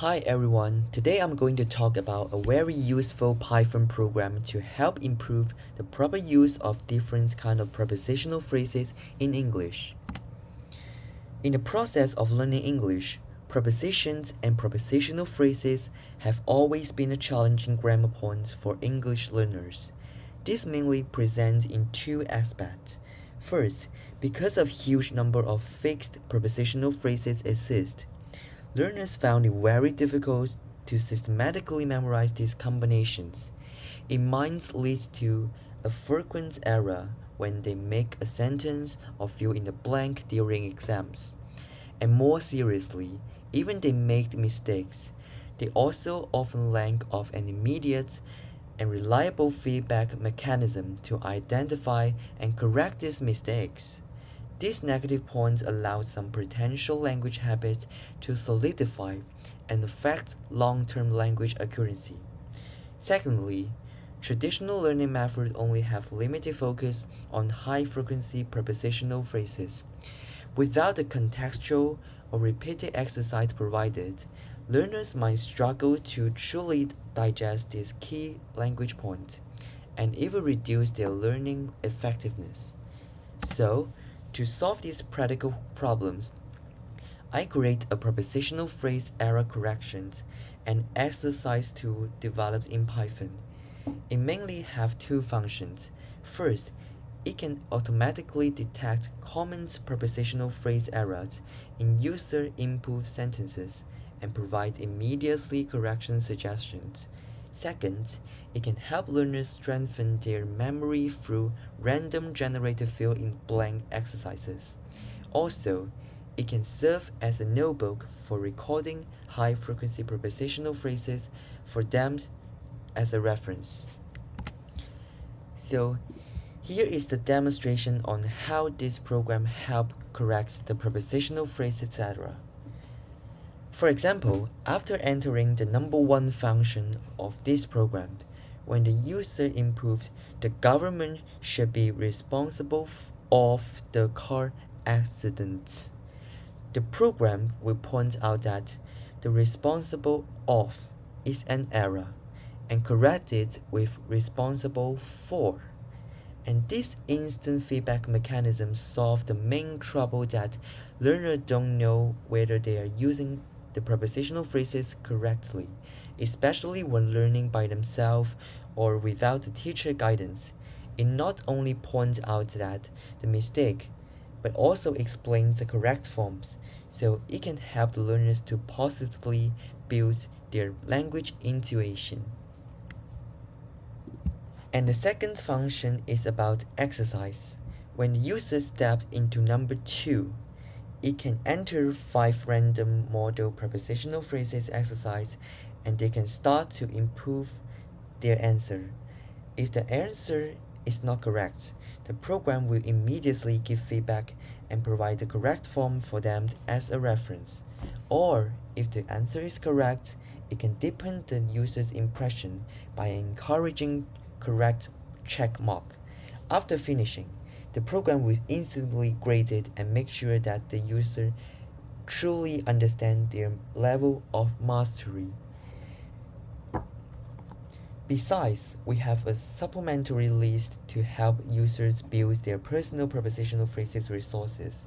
Hi everyone, today I'm going to talk about a very useful Python program to help improve the proper use of different kind of prepositional phrases in English. In the process of learning English, prepositions and prepositional phrases have always been a challenging grammar point for English learners. This mainly presents in two aspects. First, because of huge number of fixed prepositional phrases exist, learners found it very difficult to systematically memorize these combinations. It might lead to a frequent error when they make a sentence or fill in the blank during exams. And more seriously, even they make mistakes, they also often lack of an immediate and reliable feedback mechanism to identify and correct these mistakes. These negative points allow some potential language habits to solidify and affect long-term language accuracy. Secondly, traditional learning methods only have limited focus on high-frequency prepositional phrases. Without the contextual or repeated exercise provided, learners might struggle to truly digest these key language points and even reduce their learning effectiveness. So, to solve these practical problems, I create a prepositional phrase error corrections and exercise tool developed in Python. It mainly have two functions. First, it can automatically detect common prepositional phrase errors in user input sentences and provide immediately correction suggestions. Second, it can help learners strengthen their memory through random generated fill in blank exercises. Also, it can serve as a notebook for recording high frequency prepositional phrases for them as a reference. So, here is the demonstration on how this program helps correct the prepositional phrase, etc. For example, after entering the number one function of this program, when the user input the government should be responsible of the car accident, the program will point out that the responsible of is an error and correct it with responsible for. And this instant feedback mechanism solves the main trouble that learners don't know whether they are using the prepositional phrases correctly, especially when learning by themselves or without the teacher guidance. It not only points out that the mistake, but also explains the correct forms, so it can help the learners to positively build their language intuition. And the second function is about exercise. When the user steps into number 2, it can enter 5 random model prepositional phrases exercise and they can start to improve their answer. If the answer is not correct, the program will immediately give feedback and provide the correct form for them as a reference. Or, if the answer is correct, it can deepen the user's impression by encouraging correct check mark. After finishing, the program will instantly grade it and make sure that the user truly understands their level of mastery. Besides, we have a supplementary list to help users build their personal prepositional phrases resources.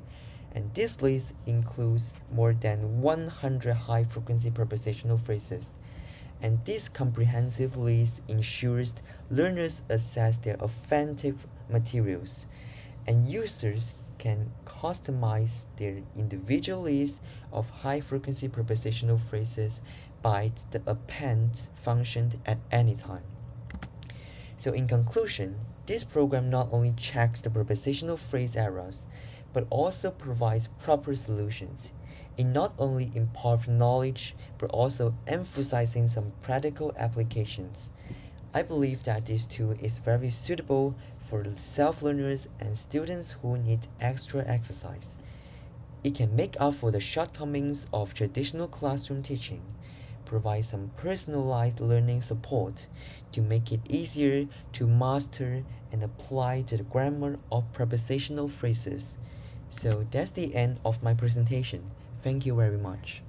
And this list includes more than 100 high-frequency prepositional phrases. And this comprehensive list ensures learners access their authentic materials, and users can customize their individual list of high-frequency prepositional phrases by the append function at any time. So in conclusion, this program not only checks the prepositional phrase errors, but also provides proper solutions. It not only imparts knowledge, but also emphasizing some practical applications. I believe that this tool is very suitable for self-learners and students who need extra exercise. It can make up for the shortcomings of traditional classroom teaching, provide some personalized learning support to make it easier to master and apply to the grammar of prepositional phrases. So that's the end of my presentation. Thank you very much.